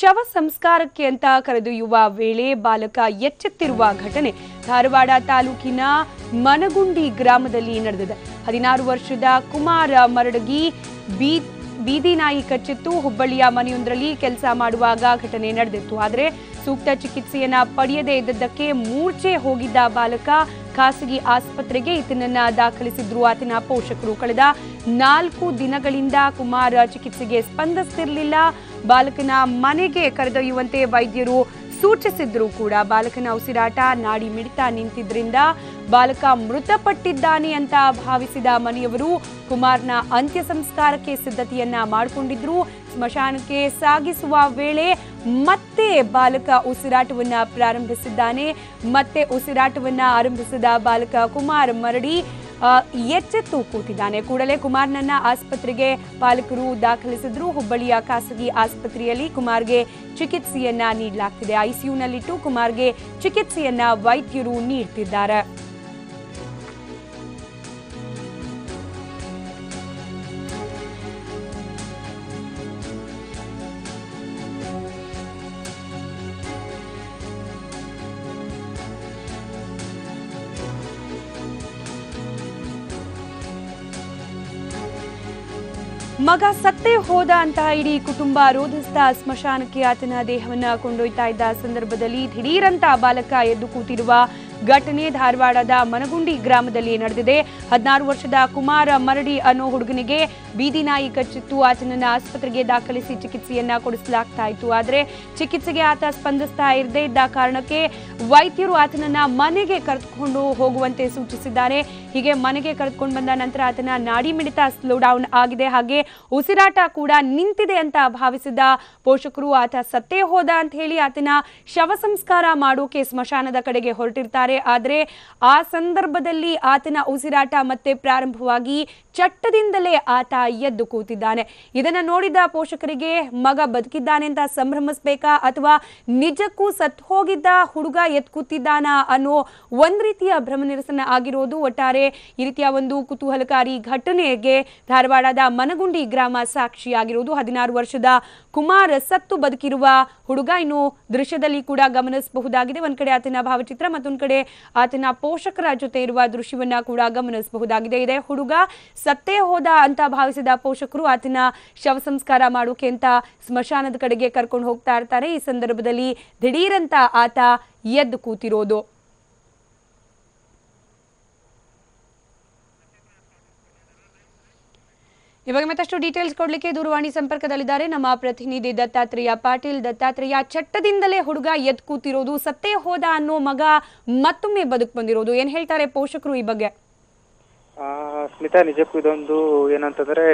ಶವ ಸಂಸ್ಕಾರಕ್ಕೆ ಅಂತ ಕರೆದೊಯ್ಯುವ ವೇಳೆ ಬಾಲಕ ಎಚ್ಚೆತ್ತಿರುವ ಘಟನೆ ಧಾರವಾಡ ತಾಲೂಕಿನ ಮನಗುಂಡಿ ಗ್ರಾಮದಲ್ಲಿ ನಡೆದಿದೆ. 16 ವರ್ಷದ ಕುಮಾರ ಮರಡಗಿ ಬೀದಿ ನಾಯಿ ಕಚ್ಚಿತ್ತು. ಹುಬ್ಬಳ್ಳಿಯ ಮನೆಯೊಂದರಲ್ಲಿ ಕೆಲಸ ಮಾಡುವಾಗ ಘಟನೆ ನಡೆದಿತ್ತು. ಆದರೆ ಸೂಕ್ತ ಚಿಕಿತ್ಸೆಯನ್ನ ಪಡೆಯದೇ ಇದ್ದದ್ದಕ್ಕೆ ಮೂರ್ಛೆ ಹೋಗಿದ್ದ ಬಾಲಕ ಖಾಸಗಿ ಆಸ್ಪತ್ರೆಗೆ ಈತನನ್ನ ದಾಖಲಿಸಿದ್ರು ಆತನ ಪೋಷಕರು. ಕಳೆದ 4 ದಿನಗಳಿಂದ ಕುಮಾರ್ ಚಿಕಿತ್ಸೆಗೆ ಸ್ಪಂದಿಸುತ್ತಿರಲಿಲ್ಲ. ಬಾಲಕನ ಮನೆಗೆ ಕರೆದೊಯ್ಯುವಂತೆ ವೈದ್ಯರು ಸೂಚಿಸಿದ್ರು ಕೂಡ ಬಾಲಕನ ಉಸಿರಾಟ ನಾಡಿ ಮಿಡಿತ ನಿಂತಿದ್ರಿಂದ ಬಾಲಕ ಮೃತಪಟ್ಟಿದ್ದಾನೆ ಅಂತ ಭಾವಿಸಿದ ಮನೆಯವರು ಕುಮಾರ್ನ ಅಂತ್ಯ ಸಂಸ್ಕಾರಕ್ಕೆ ಸಿದ್ಧತೆಯನ್ನ ಮಾಡಿಕೊಂಡಿದ್ರು. ಸ್ಮಶಾನಕ್ಕೆ ಸಾಗಿಸುವ ವೇಳೆ ಮತ್ತೆ ಬಾಲಕ ಉಸಿರಾಟವನ್ನ ಪ್ರಾರಂಭಿಸಿದ್ದಾನೆ. ಮತ್ತೆ ಉಸಿರಾಟವನ್ನ ಆರಂಭಿಸಿದ ಬಾಲಕ ಕುಮಾರ್ ಮರಡಿ ಎಚ್ಚೆತ್ತು ಕೂತಿದ್ದಾನೆ. ಕೂಡಲೇ ಕುಮಾರ್ನನ್ನ ಆಸ್ಪತ್ರೆಗೆ ಪಾಲಕರು ದಾಖಲಿಸಿದ್ರು. ಹುಬ್ಬಳ್ಳಿಯ ಖಾಸಗಿ ಆಸ್ಪತ್ರೆಯಲ್ಲಿ ಕುಮಾರ್ಗೆ ಚಿಕಿತ್ಸೆಯನ್ನ ನೀಡಲಾಗ್ತಿದೆ. ಐಸಿಯುನಲ್ಲಿಟ್ಟು ಕುಮಾರ್ಗೆ ಚಿಕಿತ್ಸೆಯನ್ನ ವೈದ್ಯರು ನೀಡ್ತಿದ್ದಾರೆ. ಮಗ ಸತ್ತೇ ಹೋದ ಅಂತ ಇಡೀ ಕುಟುಂಬ ರೋಧಿಸಿದ ಸ್ಮಶಾನಕ್ಕೆ ಆತನ ದೇಹವನ್ನ ಕೊಂಡೊಯ್ತಾ ಇದ್ದ ಸಂದರ್ಭದಲ್ಲಿ ದಿಢೀರಂತ ಬಾಲಕ ಎದ್ದು ಕೂತಿರುವ ಘಟನೆ ಧಾರವಾಡದ ಮನಗುಂಡಿ ಗ್ರಾಮದಲ್ಲಿ ನಡೆದಿದೆ. 16 ವರ್ಷದ ಕುಮಾರ ಮರಡಿ ಅನ್ನೋ ಹುಡುಗನಿಗೆ ಬೀದಿ ನಾಯಿ ಕಚ್ಚಿತ್ತು. ಆತನನ್ನ ಆಸ್ಪತ್ರೆಗೆ ದಾಖಲಿಸಿ ಚಿಕಿತ್ಸೆಯನ್ನ ಕೊಡಿಸಲಾಗ್ತಾ ಇತ್ತು. ಆದರೆ ಚಿಕಿತ್ಸೆಗೆ ಆತ ಸ್ಪಂದಿಸ್ತಾ ಇರದೇ ಇದ್ದ ಕಾರಣಕ್ಕೆ ವೈದ್ಯರು ಆತನನ್ನ ಮನೆಗೆ ಕರೆದುಕೊಂಡು ಹೋಗುವಂತೆ ಸೂಚಿಸಿದ್ದಾರೆ. ಹೀಗೆ ಮನೆಗೆ ಕರೆದುಕೊಂಡು ಬಂದ ನಂತರ ಆತನ ನಾಡಿ ಮಿಡಿತ ಸ್ಲೋ ಡೌನ್ ಆಗಿದೆ, ಹಾಗೆ ಉಸಿರಾಟ ಕೂಡ ನಿಂತಿದೆ ಅಂತ ಭಾವಿಸಿದ ಪೋಷಕರು ಆತ ಸತ್ತೇ ಹೋದ ಅಂತ ಹೇಳಿ ಆತನ ಶವ ಸಂಸ್ಕಾರ ಮಾಡೋಕೆ ಸ್ಮಶಾನದ ಕಡೆಗೆ ಹೊರಟಿರ್ತಾರೆ. ಆದರೆ ಆ ಸಂದರ್ಭದಲ್ಲಿ ಆತನ ಉಸಿರಾಟ ಮತ್ತೆ ಪ್ರಾರಂಭವಾಗಿ ಚಟ್ಟದಿಂದಲೇ ಆತ ಎದ್ದು ಕೂತಿದ್ದಾನೆ. ಇದನ್ನ ನೋಡಿದ ಪೋಷಕರಿಗೆ ಮಗ ಬದುಕಿದ್ದಾನೆ ಅಂತ ಸಂಭ್ರಮಿಸಬೇಕಾ ಅಥವಾ ನಿಜಕ್ಕೂ ಸತ್ತು ಹೋಗಿದ್ದ ಹುಡುಗ ಎದ್ದು ಕೂತಿದ್ದಾನ ಅನ್ನೋ ಒಂದ್ ರೀತಿಯ ಭ್ರಮ ನಿರಸನ ಆಗಿರೋದು. ಒಟ್ಟಾರೆ ಈ ರೀತಿಯ ಒಂದು ಕುತೂಹಲಕಾರಿ ಘಟನೆಗೆ ಧಾರವಾಡದ ಮನಗುಂಡಿ ಗ್ರಾಮ ಸಾಕ್ಷಿಯಾಗಿರುವುದು. 16 ವರ್ಷದ ಕುಮಾರ್ ಸತ್ತು ಬದುಕಿರುವ ಹುಡುಗ ಇನ್ನು ದೃಶ್ಯದಲ್ಲಿ ಕೂಡ ಗಮನಿಸಬಹುದಾಗಿದೆ. ಒಂದ್ ಕಡೆ ಆತನ ಭಾವಚಿತ್ರ, ಮತ್ತೊಂದ್ ಕಡೆ ಆತನ ಪೋಷಕರ ಜೊತೆ ಇರುವ ದೃಶ್ಯವನ್ನ ಕೂಡ ಗಮನಿಸಬಹುದಾಗಿದೆ. ಇದೇ ಹುಡುಗ ಸತ್ತೇ ಹೋದ ಅಂತ ಭಾವಿಸಿದ ಪೋಷಕರು ಆತನ ಶವ ಸಂಸ್ಕಾರ ಮಾಡೋಕೆ ಅಂತ ಸ್ಮಶಾನದ ಕಡೆಗೆ ಕರ್ಕೊಂಡು ಹೋಗ್ತಾ ಇರ್ತಾರೆ. ಈ ಸಂದರ್ಭದಲ್ಲಿ ದಿಢೀರಂತ ಆತ ಎದ್ದು ಕೂತಿರೋದು. ಇವಾಗ ಮತ್ತಷ್ಟು ಡೀಟೇಲ್ಸ್ ಕೊಡ್ಲಿಕ್ಕೆ ದೂರವಾಣಿ ಸಂಪರ್ಕದಲ್ಲಿದ್ದಾರೆ ನಮ್ಮ ಪ್ರತಿನಿಧಿ ದತ್ತಾತ್ರೇಯ ಪಾಟೀಲ್. ದತ್ತಾತ್ರೇಯ, ಚಟ್ಟದಿಂದಲೇ ಹುಡುಗ ಎದ್ದು ಕೂತಿರೋದು, ಸತ್ತೇ ಹೋದ ಅನ್ನೋ ಮಗ ಮತ್ತೊಮ್ಮೆ ಬದುಕು ಬಂದಿರೋದು, ಏನ್ ಹೇಳ್ತಾರೆ ಪೋಷಕರು ಈ ಬಗ್ಗೆ? ಸ್ಮಿತಾ, ನಿಜಕ್ಕೂ ಇದೊಂದು ಏನಂತಂದ್ರೆ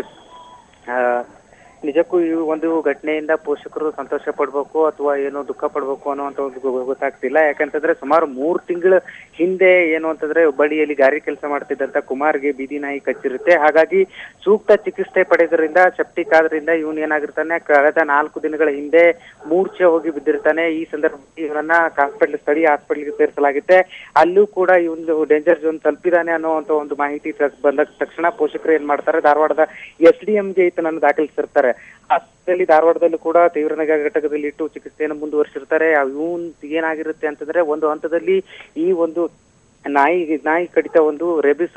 ನಿಜಕ್ಕೂ ಈ ಒಂದು ಘಟನೆಯಿಂದ ಪೋಷಕರು ಸಂತೋಷ ಪಡ್ಬೇಕು ಅಥವಾ ಏನೋ ದುಃಖ ಪಡ್ಬೇಕು ಅನ್ನುವಂತ ಒಂದು ಗೊತ್ತಾಗ್ತಿಲ್ಲ. ಯಾಕಂತಂದ್ರೆ ಸುಮಾರು 3 ತಿಂಗಳ ಹಿಂದೆ ಏನು ಅಂತಂದ್ರೆ ಹುಬ್ಬಳ್ಳಿಯಲ್ಲಿ ಗಾರಿ ಕೆಲಸ ಮಾಡ್ತಿದ್ದಂತ ಕುಮಾರ್ಗೆ ಬೀದಿ ನಾಯಿ ಕಚ್ಚಿರುತ್ತೆ. ಹಾಗಾಗಿ ಸೂಕ್ತ ಚಿಕಿತ್ಸೆ ಪಡೆದ್ರಿಂದ ಸೆಪ್ಟಿಕ್ ಆದ್ರಿಂದ ಇವನ್ ಏನಾಗಿರ್ತಾನೆ, ಕಳೆದ 4 ದಿನಗಳ ಹಿಂದೆ ಮೂರ್ಛೆ ಹೋಗಿ ಬಿದ್ದಿರ್ತಾನೆ. ಈ ಸಂದರ್ಭದಲ್ಲಿ ಇವರನ್ನ ಸ್ಥಳೀಯ ಹಾಸ್ಪಿಟಲ್ಗೆ ಸೇರಿಸಲಾಗುತ್ತೆ. ಅಲ್ಲೂ ಕೂಡ ಈ ಒಂದು ಡೇಂಜರ್ ಝೋನ್ ತಲುಪಿದಾನೆ ಅನ್ನುವಂತ ಒಂದು ಮಾಹಿತಿ ಬಂದ ತಕ್ಷಣ ಪೋಷಕರು ಏನ್ ಮಾಡ್ತಾರೆ, ಧಾರವಾಡದ SDMಗೆ ಈತನನ್ನು ದಾಖಲಿಸಿರ್ತಾರೆ. ಆಸ್ಪತ್ರೆಯಲ್ಲಿ ಧಾರವಾಡದಲ್ಲೂ ಕೂಡ ತೀವ್ರ ನಿಗಾ ಘಟಕದಲ್ಲಿ ಇಟ್ಟು ಚಿಕಿತ್ಸೆಯನ್ನು ಮುಂದುವರಿಸಿರ್ತಾರೆ. ಇವನ್ ಏನಾಗಿರುತ್ತೆ ಅಂತಂದ್ರೆ ಒಂದು ಹಂತದಲ್ಲಿ ಈ ಒಂದು ನಾಯಿ ಕಡಿತ ಒಂದು ರೇಬಿಸ್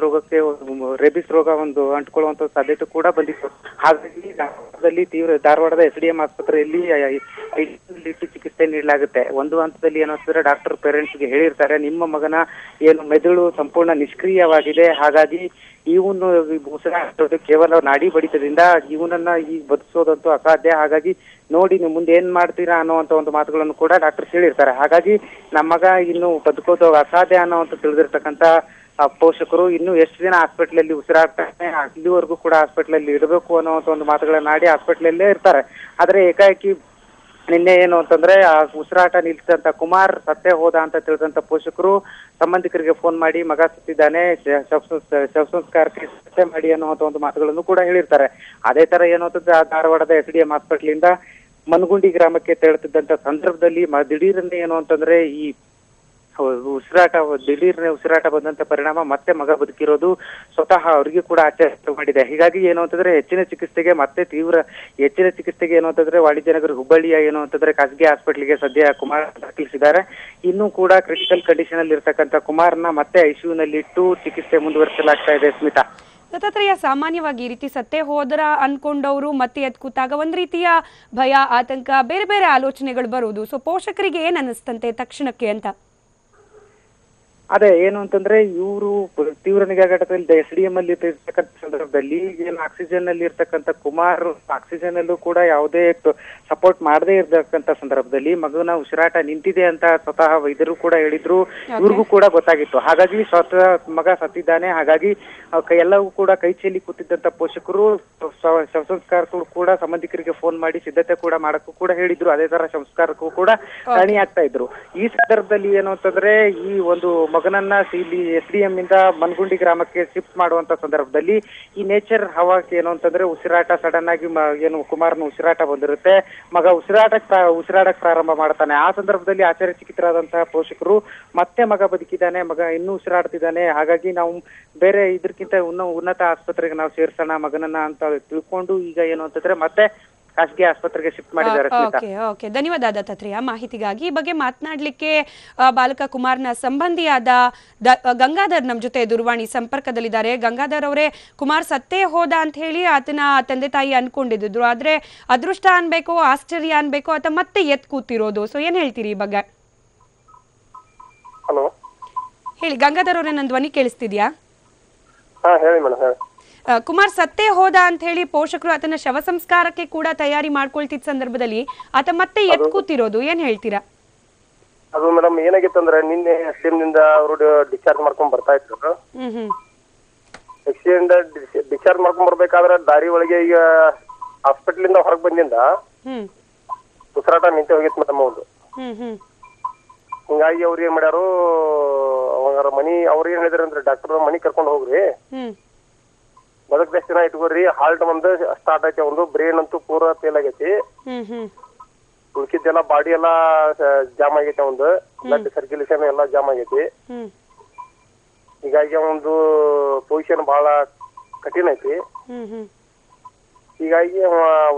ರೋಗ ಒಂದು ಅಂಟ್ಕೊಳ್ಳುವಂತ ಸಾಧ್ಯತೆ ಕೂಡ ಬಂದಿತ್ತು. ಹಾಗಾಗಿ ಧಾರವಾಡದ SDM ಆಸ್ಪತ್ರೆಯಲ್ಲಿ ಇಟ್ಟು ಚಿಕಿತ್ಸೆ ನೀಡಲಾಗುತ್ತೆ. ಒಂದು ಹಂತದಲ್ಲಿ ಏನಂತಂದ್ರೆ ಡಾಕ್ಟರ್ ಪೇರೆಂಟ್ಸ್ಗೆ ಹೇಳಿರ್ತಾರೆ, ನಿಮ್ಮ ಮಗನ ಏನು ಮೆದುಳು ಸಂಪೂರ್ಣ ನಿಷ್ಕ್ರಿಯವಾಗಿದೆ, ಹಾಗಾಗಿ ಇವನು ಉಸಿರಾಟೋದು ಕೇವಲ ನಾಡಿ ಬಡಿತದಿಂದ ಇವನನ್ನ ಈಗ ಬದುಕಿಸೋದಂತೂ ಅಸಾಧ್ಯ, ಹಾಗಾಗಿ ನೋಡಿ ನೀವು ಮುಂದೆ ಏನ್ ಮಾಡ್ತೀರಾ ಅನ್ನೋವಂತ ಒಂದು ಮಾತುಗಳನ್ನು ಕೂಡ ಡಾಕ್ಟರ್ಸ್ ಹೇಳಿರ್ತಾರೆ. ಹಾಗಾಗಿ ನಮ್ಮ ಮಗ ಇನ್ನು ಬದುಕೋದು ಅಸಾಧ್ಯ ಅನ್ನೋವಂತ ತಿಳಿದಿರ್ತಕ್ಕಂಥ ಪೋಷಕರು ಇನ್ನು ಎಷ್ಟು ದಿನ ಹಾಸ್ಪಿಟ್ಲಲ್ಲಿ ಉಸಿರಾಡ್ತಾನೆ, ಅಲ್ಲಿವರೆಗೂ ಕೂಡ ಹಾಸ್ಪಿಟ್ಲಲ್ಲಿ ಇಡಬೇಕು ಅನ್ನೋವಂತ ಒಂದು ಮಾತುಗಳನ್ನ ಆಡಿ ಹಾಸ್ಪಿಟ್ಲಲ್ಲೇ ಇರ್ತಾರೆ. ಆದ್ರೆ ಏಕಾಏಕಿ ನಿನ್ನೆ ಏನು ಅಂತಂದ್ರೆ ಆ ಉಸಿರಾಟ ನಿಲ್ಸಿದಂತ ಕುಮಾರ್ ಸತ್ತೇ ಹೋದ ಅಂತ ತಿಳಿದಂತ ಪೋಷಕರು ಸಂಬಂಧಿಕರಿಗೆ ಫೋನ್ ಮಾಡಿ ಮಗ ಸತ್ತಿದ್ದಾನೆ, ಶವ ಸಂಸ್ಕಾರಕ್ಕೆ ಸಿದ್ಧತೆ ಮಾಡಿ ಅನ್ನುವಂತ ಒಂದು ಮಾತುಗಳನ್ನು ಕೂಡ ಹೇಳಿರ್ತಾರೆ. ಅದೇ ತರ ಏನು ಅಂತಂದ್ರೆ ಧಾರವಾಡದ SDM ಹಾಸ್ಪಿಟ್ಲಿಂದ ಮನಗುಂಡಿ ಗ್ರಾಮಕ್ಕೆ ತೆರಳುತ್ತಿದ್ದಂತ ಸಂದರ್ಭದಲ್ಲಿ ದಿಢೀರನ್ನೇ ಏನು ಅಂತಂದ್ರೆ ಈ ಉಸಿರಾಟ ದಿಢೀರ್ನೆ ಉಸಿರಾಟ ಬಂದಂತ ಪರಿಣಾಮ ಮತ್ತೆ ಮಗ ಬದುಕಿರೋದು ಸ್ವತಃ ಅವರಿಗೆ ಕೂಡ ಆಶ್ಚರ್ಯ ಮಾಡಿದೆ. ಹೀಗಾಗಿ ಏನು ಅಂತಂದ್ರೆ ಹೆಚ್ಚಿನ ಚಿಕಿತ್ಸೆಗೆ ಏನು ಅಂತಂದ್ರೆ ವಾಣಿಜ್ಯನಗರ ಹುಬ್ಬಳ್ಳಿಯ ಏನು ಅಂತಂದ್ರೆ ಖಾಸಗಿ ಹಾಸ್ಪಿಟಲ್ಗೆ ಸದ್ಯ ಕುಮಾರ್ ದಾಖಲಿಸಿದ್ದಾರೆ. ಇನ್ನೂ ಕೂಡ ಕ್ರಿಟಿಕಲ್ ಕಂಡೀಷನ್ ಅಲ್ಲಿ ಇರ್ತಕ್ಕಂಥ ಕುಮಾರ್ನ ಮತ್ತೆ ಐಸಿಯುನಲ್ಲಿ ಇಟ್ಟು ಚಿಕಿತ್ಸೆ ಮುಂದುವರಿಸಲಾಗ್ತಾ ಇದೆ. ಸ್ಮಿತಾ, ದತ್ತಾತ್ರೇಯ, ಸಾಮಾನ್ಯವಾಗಿ ಈ ರೀತಿ ಸತ್ತೇ ಹೋದ್ರ ಅನ್ಕೊಂಡವರು ಮತ್ತೆ ಎದ್ದು ಕೂತಾಗ ಒಂದ್ ರೀತಿಯ ಭಯ, ಆತಂಕ, ಬೇರೆ ಬೇರೆ ಆಲೋಚನೆಗಳು ಬರುವುದು. ಸೊ ಪೋಷಕರಿಗೆ ಏನ್ ಅನಿಸ್ತಂತೆ ತಕ್ಷಣಕ್ಕೆ ಅಂತ? ಅದೇ ಏನು ಅಂತಂದ್ರೆ ಇವರು ತೀವ್ರ ನಿಗಾಘಟಕದಲ್ಲಿ SDM ಅಲ್ಲಿ ಇರ್ತಕ್ಕಂಥ ಸಂದರ್ಭದಲ್ಲಿ ಏನು ಆಕ್ಸಿಜನ್ ಅಲ್ಲಿ ಇರ್ತಕ್ಕಂಥ ಕುಮಾರ್ ಆಕ್ಸಿಜನ್ ಅಲ್ಲೂ ಕೂಡ ಯಾವುದೇ ಸಪೋರ್ಟ್ ಮಾಡದೇ ಇರ್ತಕ್ಕಂಥ ಸಂದರ್ಭದಲ್ಲಿ ಮಗನ ಉಸಿರಾಟ ನಿಂತಿದೆ ಅಂತ ಸ್ವತಃ ವೈದ್ಯರು ಕೂಡ ಹೇಳಿದ್ರು. ಇವ್ರಿಗೂ ಕೂಡ ಗೊತ್ತಾಗಿತ್ತು. ಹಾಗಾಗಿ ಸ್ವತಃ ಮಗ ಸತ್ತಿದ್ದಾನೆ. ಹಾಗಾಗಿ ಎಲ್ಲವೂ ಕೂಡ ಕೈ ಚೆಲ್ಲಿ ಕೂತಿದ್ದಂತ ಪೋಷಕರು ಶವ ಸಂಸ್ಕಾರಕ್ಕೂ ಕೂಡ ಸಂಬಂಧಿಕರಿಗೆ ಫೋನ್ ಮಾಡಿ ಸಿದ್ಧತೆ ಕೂಡ ಮಾಡಕ್ಕೂ ಕೂಡ ಹೇಳಿದ್ರು. ಅದೇ ತರ ಸಂಸ್ಕಾರಕ್ಕೂ ಕೂಡ ಕಾಣಿಯಾಗ್ತಾ ಇದ್ರು. ಈ ಸಂದರ್ಭದಲ್ಲಿ ಏನು ಅಂತಂದ್ರೆ ಈ ಒಂದು ಮಗನನ್ನ ಇಲ್ಲಿ SDM ಇಂದ ಮನಗುಂಡಿ ಗ್ರಾಮಕ್ಕೆ ಶಿಫ್ಟ್ ಮಾಡುವಂತ ಸಂದರ್ಭದಲ್ಲಿ ಈ ನೇಚರ್ ಹವಾಕ್ಕೆ ಏನು ಅಂತಂದ್ರೆ ಉಸಿರಾಟ ಸಡನ್ ಆಗಿ ಏನು ಕುಮಾರ್ನ ಉಸಿರಾಟ ಬಂದಿರುತ್ತೆ. ಮಗ ಉಸಿರಾಡಕ್ ಪ್ರಾರಂಭ ಮಾಡ್ತಾನೆ. ಆ ಸಂದರ್ಭದಲ್ಲಿ ಆಶ್ಚರ್ಯಚಕಿತರಾದಂತಹ ಪೋಷಕರು ಮತ್ತೆ ಮಗ ಬದುಕಿದ್ದಾನೆ, ಮಗ ಇನ್ನೂ ಉಸಿರಾಡ್ತಿದ್ದಾನೆ, ಹಾಗಾಗಿ ನಾವು ಬೇರೆ ಇದಕ್ಕಿಂತ ಉನ್ನತ ಆಸ್ಪತ್ರೆಗೆ ನಾವು ಸೇರ್ಸೋಣ ಮಗನನ್ನ ಅಂತ ತಿಳ್ಕೊಂಡು ಈಗ ಏನು ಅಂತಂದ್ರೆ ಮತ್ತೆ ಖಾಸಗಿ ಆಸ್ಪತ್ರೆಗೆ ಶಿಫ್ಟ್ ಮಾಡಿದ್ದಾರೆ. ಓಕೆ, ಧನ್ಯವಾದ ದತ್ತಾತ್ರೇಯ ಮಾಹಿತಿಗಾಗಿ. ಈ ಬಗ್ಗೆ ಮಾತನಾಡ್ಲಿಕ್ಕೆ ಬಾಲಕ ಕುಮಾರ್ನ ಸಂಬಂಧಿಯಾದ ಗಂಗಾಧರ್ ನಮ್ಮ ಜೊತೆ ದೂರವಾಣಿ ಸಂಪರ್ಕದಲ್ಲಿದ್ದಾರೆ. ಗಂಗಾಧರ್ ಅವರೇ, ಕುಮಾರ್ ಸತ್ತೇ ಹೋದ ಅಂತ ಹೇಳಿ ಆತನ ತಂದೆ ತಾಯಿ ಅನ್ಕೊಂಡಿದ್ರು, ಆದ್ರೆ ಅದೃಷ್ಟ ಅನ್ಬೇಕು, ಆಶ್ಚರ್ಯ ಅನ್ಬೇಕು, ಆತ ಮತ್ತೆ ಎತ್ ಕೂತಿರೋದು. ಸೊ ಏನ್ ಹೇಳ್ತೀರಿ ಈ ಬಗ್ಗೆ? ಹಲೋ, ಹೇಳಿ ಗಂಗಾಧರ್ ಅವರೇ, ನನ್ನ ಧ್ವನಿ ಕೇಳಿಸ್ತಿದ್ಯಾ? ಹೇಳಿ ಮೇಡಮ್, ಹೇಳಿ. ಕುಮಾರ್ ಸತ್ತೇ ಹೋದ ಅಂತ ಹೇಳಿ ಪೋಷಕರು ಆತನ ಶವ ಸಂಸ್ಕಾರಕ್ಕೆ ಕೂಡ ತಯಾರಿ ಮಾಡ್ಕೊಳ್ತಿದ್ದ ಸಂದರ್ಭದಲ್ಲಿ ಆತ ಮತ್ತೆ ಎತ್ ಕೂತಿರೋದು, ಏನ್ ಹೇಳ್ತೀರಾ? ಅದು ಮೇಡಮ್ ಏನಾಗಿತ್ತಂದ್ರೆ ನಿನ್ನೆ SDM ನಿಂದ ಅವರು ಡಿಸ್ಚಾರ್ಜ್ ಮಾಡ್ಕೊಂಡ್ ಬರ್ತಾ ಇದ್ರು. SDM ಡಿಸ್ಚಾರ್ಜ್ ಮಾಡ್ಕೊಂಡ್ ಬರ್ಬೇಕಾದ್ರೆ ದಾರಿ ಒಳಗೆ ಈಗ ಹಾಸ್ಪಿಟಲ್ ಇಂದ ಹೊರಗೆ ಬಂದಿಂದ ಉಸಿರಾಟ ನಿಂತೆ ಹೋಗಿತ್ತು ಮೇಡಮ್ ಅವ್ರು. ಹಿಂಗಾಗಿ ಅವ್ರು ಏನ್ ಮಾಡ್ಯಾರು, ಅವಾಗ ಮನಿ ಅವ್ರು ಏನ್ ಹೇಳಿದಾರೆ ಅಂದ್ರೆ ಡಾಕ್ಟರ್ ಮನಿ ಕರ್ಕೊಂಡು ಹೋಗ್ರಿ, ಬದಕ್ ಎಷ್ಟು ದಿನ ಇಟ್ಕೋರಿ, ಹಾರ್ಟ್ ಒಂದು ಸ್ಟಾರ್ಟ್ ಐತಿ, ಒಂದು ಬ್ರೇನ್ ಅಂತೂ ಪೂರಾ ಫೇಲ್ ಆಗೈತಿ, ಉಳ್ಕಿದ್ದೆಲ್ಲ ಬಾಡಿ ಎಲ್ಲಾ ಜಾಮ್ ಆಗೈತಿ, ಒಂದು ಬ್ಲಡ್ ಸರ್ಕ್ಯುಲೇಷನ್ ಎಲ್ಲಾ ಜಾಮ್ ಆಗೈತಿ. ಹೀಗಾಗಿ ಒಂದು ಪೊಸಿಷನ್ ಬಹಳ ಕಠಿಣ ಐತಿ. ಹೀಗಾಗಿ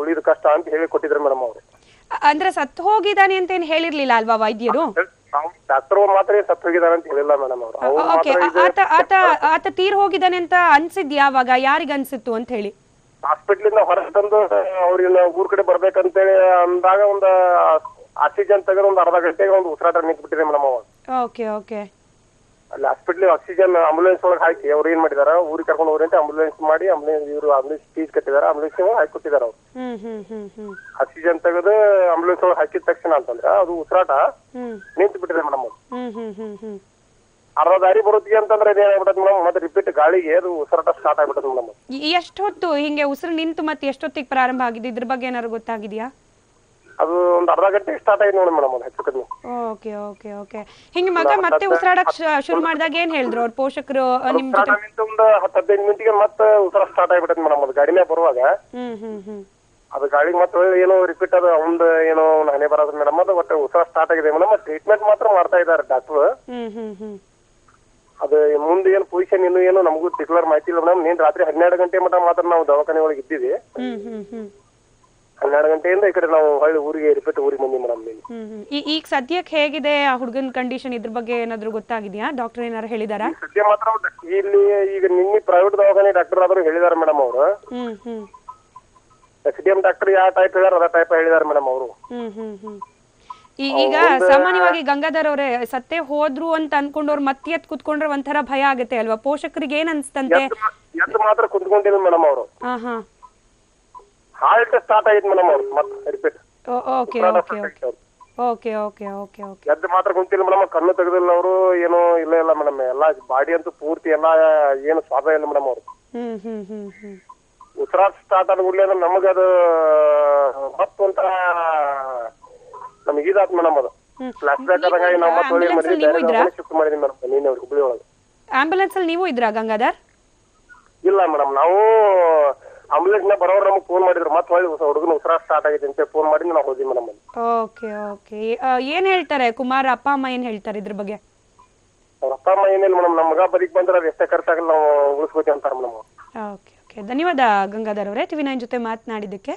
ಉಳಿದ ಕಷ್ಟ ಅಂತ ಹೇಳಿ ಕೊಟ್ಟಿದ್ರು ಮೇಡಮ್ ಅವ್ರು. ಅಂದ್ರೆ ಸತ್ತು ಹೋಗಿದ್ದಾನೆ ಅಂತ ಏನ್ ಹೇಳಿರ್ಲಿಲ್ಲ ಅಲ್ವಾ ವೈದ್ಯರು? ಡಾಕ್ಟರ್ ಮಾತ್ರ ಸತ್ತು ಹೋಗಿದಾನೆ ಅಂತ ಹೇಳಿಲ್ಲ ಮೇಡಮ್ ಅವರು. ಆತ ತೀರ್ ಹೋಗಿದ್ದಾನೆ ಅಂತ ಅನ್ಸಿದ್ ಯಾವಾಗ, ಯಾರಿಗ ಅನ್ಸಿತ್ತು ಅಂತ ಹೇಳಿ? ಹಾಸ್ಪಿಟಲ್ ಇಂದ ಹೊರಗೆ ತಂದು ಅವ್ರಿನ ಊರ್ ಕಡೆ ಬರ್ಬೇಕಂತೇಳಿ ಅಂದಾಗ ಒಂದು ಆಕ್ಸಿಜನ್ ತೆಗೆದು ಒಂದು ಅರ್ಧ ಗಂಟೆಗೆ ಒಂದು ಉಸಿರಾಟ ನಿಂತ್ಬಿಟ್ಟಿದೆ ಮೇಡಮ್ ಅವಾಗ. ಓಕೆ ಅಲ್ಲಿ ಹಾಸ್ಪಿಟ್ಲ್ ಆಕ್ಸಿಜನ್ ಆಂಬುಲೆನ್ಸ್ ಒಳಗೆ ಹಾಕಿ ಅವ್ರು ಏನ್ ಮಾಡಿದಾರ, ಊರಿಗೆ ಕರ್ಕೊಂಡು ಹೋಗ್ರಿ ಅಂತ ಆಂಬುಲೆನ್ಸ್ ಮಾಡಿ ಆಂಬುಲೆನ್ಸ್ ಫೀಸ್ ಕಟ್ಟಿದಾರ, ಆಂಬುಲೆನ್ಸ್ ಹಾಕಿ ಕೊಟ್ಟಿದಾರ ಅವ್ರು. ಆಕ್ಸಿಜನ್ ತೆಗೆದು ಆಂಬುಲೆನ್ಸ್ ಒಳಗೆ ಹಾಕಿದ ತಕ್ಷಣ ಅಂತಂದ್ರ ಅದು ಉಸಿರಾಟ ನಿಂತು ಬಿಟ್ಟಿದೆ ಮೇಡಮ್. ಅದು ಅರ್ಧ ದಾರಿ ಬರೋದಿಗೆ ಅಂತಂದ್ರೆ ಏನಾಗ್ಬಿಟ್ಟದ ಮೇಡಮ್, ಮತ್ತೆ ರಿಪೀಟ್ ಗಾಳಿಗೆ ಅದು ಉಸಿರಾಟ ಸ್ಟಾರ್ಟ್ ಆಗ್ಬಿಟ್ಟದ ಮೇಡಮ್. ಎಷ್ಟೊತ್ತು ಹಿಂಗೆ ಉಸಿರು ನಿಂತು ಮತ್ತೆ ಎಷ್ಟೊತ್ತಿಗೆ ಪ್ರಾರಂಭ ಆಗಿದೆ, ಇದ್ರ ಬಗ್ಗೆ ಏನಾದ್ರು ಗೊತ್ತಾಗಿದ್ಯಾ? ಅದು ಒಂದು ಅರ್ಧ ಗಂಟೆ ಸ್ಟಾರ್ಟ್ ಆಗಿದೆ ನೋಡಿ ಮೇಡಮ್, ಅದು ಹೆಚ್ಚು ಕಡಿಮೆ. ಓಕೆ ಹಿಂಗೆ ಮಗ ಮತ್ತೆ ಉಸಿರಾಡಕ್ ಶುರು ಮಾಡಿದಾಗ ಏನ್ ಹೇಳಿದ್ರು ಅವ್ರ ಪೋಷಕರು? ನಿಮ್ ಜೊತೆ ಒಂದು 10-15 ಮಿನಿಟ್ಗೆ ಮತ್ತೆ ಉಸಿರಾಟ ಸ್ಟಾರ್ಟ್ ಆಗ್ಬಿಟ್ಟದ ಮೇಡಮ್. ಅದು ಗಾಡಿನೇ ಬರುವಾಗ ಅದು ಗಾಳಿಗೆ ಮತ್ತೆ ಏನೋ ರಿಪೀಟ್ ಅದು ಒಂದು ಏನೋ ಹನಿ ಬರೋದು ಮೇಡಮ್. ಅದು ಒಟ್ಟು ಉಸಿರಾಟ ಸ್ಟಾರ್ಟ್ ಆಗಿದೆ ಮೇಡಮ್. ಟ್ರೀಟ್ಮೆಂಟ್ ಮಾತ್ರ ಮಾಡ್ತಾ ಇದ್ದಾರೆ ಡಾಕ್ಟರ್. ಅದು ಮುಂದೆ ಏನು ಪೊಸಿಷನ್ ಏನು ನಮಗೂ ಡಿಕ್ಲೇರ್ ಮಾಹಿತಿ ಇಲ್ಲ ಮೇಡಮ್. ನೀನ್ ರಾತ್ರಿ 12 ಗಂಟೆ ಮಟ್ಟ ಮಾತ್ರ ನಾವು ದವಾಖಾನೆ ಒಳಗೆ ಇದ್ದೀವಿ. 12 ಗಂಟೆಯಿಂದ ಈ ಕಡೆ ನಾವು ಹೊಳ್ಳಿ ಊರಿಗೆ ರಿಪೀಟ್ ಊರಿಗೆ ಬಂದಿ ಮೇಡಮ್. ಈಗ ಸದ್ಯಕ್ಕೆ ಹೇಗಿದೆ ಆ ಹುಡುಗನ ಕಂಡೀಷನ್, ಇದ್ರ ಬಗ್ಗೆ ಏನಾದ್ರು ಗೊತ್ತಾಗಿದ್ಯಾ? ಡಾಕ್ಟರ್ ಏನಾದ್ರು ಹೇಳಿದಾರಾ? ಸದ್ಯ ಮಾತ್ರ ಇಲ್ಲಿ ಈಗ ನಿನ್ನೆ ಪ್ರೈವೇಟ್ ದವಾಖಾನೆ ಡಾಕ್ಟರ್ ಆದ್ರೂ ಹೇಳಿದಾರೆ ಮೇಡಮ್ ಅವರು. SDM ಡಾಕ್ಟರ್ ಯಾವ ಟೈಪ್ ಹೇಳಿದಾರೆ ಅದ ಟೈಪ್ ಹೇಳಿದಾರೆ ಮೇಡಮ್ ಅವರು. ಈಗ ಸಾಮಾನ್ಯವಾಗಿ ಗಂಗಾಧರ್ ಅವರೇ, ಸತ್ತೇ ಹೋದ್ರು ಅಂತ ಅನ್ಕೊಂಡವ್ರು ಮತ್ತೆ ಎತ್ ಕುತ್ಕೊಂಡ್ರೆ ಒಂಥರ ಭಯ ಆಗುತ್ತೆ ಅಲ್ವಾ? ಪೋಷಕರಿಗೆ ಏನ್ ಅನ್ಸ್ತಂತೆ? ಎದ್ದು ಮಾತ್ರ ಕುತ್ಕೊಂಡಿಲ್ಲ ಮೇಡಮ್ ಅವರು. ಹಾರ್ಟ್ ಸ್ಟಾರ್ಟ್ ಆಗಿತ್ತು ಮೇಡಮ್ ಅವ್ರು ಮತ್ತೆ ರಿಪೀಟ್. ಓಕೆ ಎದ್ದು ಮಾತ್ರ ಕುಂತಿಲ್ಲ ಮೇಡಮ್. ಕಣ್ಣು ತೆಗೆದಿಲ್ಲ ಅವರು, ಏನೋ ಇಲ್ಲ ಮೇಡಮ್. ಎಲ್ಲಾ ಬಾಡಿ ಅಂತೂ ಪೂರ್ತಿ ಎಲ್ಲಾ ಏನು ಸ್ವಾದ ಇಲ್ಲ ಮೇಡಮ್ ಅವರು. ಉಸಿರಾಟ ಸ್ಟಾರ್ಟ್ ಆದ ಕೂಡಲೇ ನಮಗ ಅದು ಮತ್ತೊಂಥರ ನಮ್ಗೆ ಇದಾತ್ ಮೇಡಮ್. ಅದು ಫ್ಲಾಶ್ ಬ್ಯಾಕ್ ಆದಾಗ ನಾವು ಮತ್ತೆ ಶಿಫ್ಟ್ ಮಾಡಿದ್ವಿ ಮೇಡಮ್ ನೀನು ಹುಬ್ಬಳ್ಳಿ ಒಳಗೆ. ಆಂಬ್ಯುಲೆನ್ಸ್ ಅಲ್ಲಿ ನೀವು ಇದ್ರಾ ಗಂಗಾಧರ್? ಇಲ್ಲ ಮೇಡಮ್, ನಾವು ಆಂಬ್ಯುಲೆನ್ಸ್ ನ ಬರೋರು ನಮಗೆ ಫೋನ್ ಮಾಡಿದ್ರು. ಮತ್ತೆ ಹೊಳ್ಳಿ ಹುಡುಗನ ಉಸಿರಾಟ ಸ್ಟಾರ್ಟ್ ಆಗೈತೆ ಅಂತ ಫೋನ್ ಮಾಡಿ ನಾವು ಹೋದ್ವಿ ಮೇಡಮ್. ಓಕೆ ಏನ್ ಹೇಳ್ತಾರೆ ಕುಮಾರ್ ಅಪ್ಪ ಅಮ್ಮ, ಏನ್ ಹೇಳ್ತಾರೆ ಇದ್ರ ಬಗ್ಗೆ? ಅವ್ರ ಅಪ್ಪ ಅಮ್ಮ ಏನಿಲ್ಲ ಮೇಡಮ್, ನಮ್ಮ ಮಗ ಬದುಕಿ ಬಂದ್ರೆ ಅದು ಎಷ್ಟೇ ಖರ್ಚಾಗಲ್ಲ ನಾವು ಉಳಿಸ್ಕೋತೀವಿ ಅಂತಾರೆ ಮೇಡಮ್. ಓಕೆ ಓಕೆ, ಧನ್ಯವಾದ ಗಂಗಾಧರ್ ಅವರೇ, TV9 ಜೊತೆ ಮಾತನಾಡಿದ್ದಕ್ಕೆ.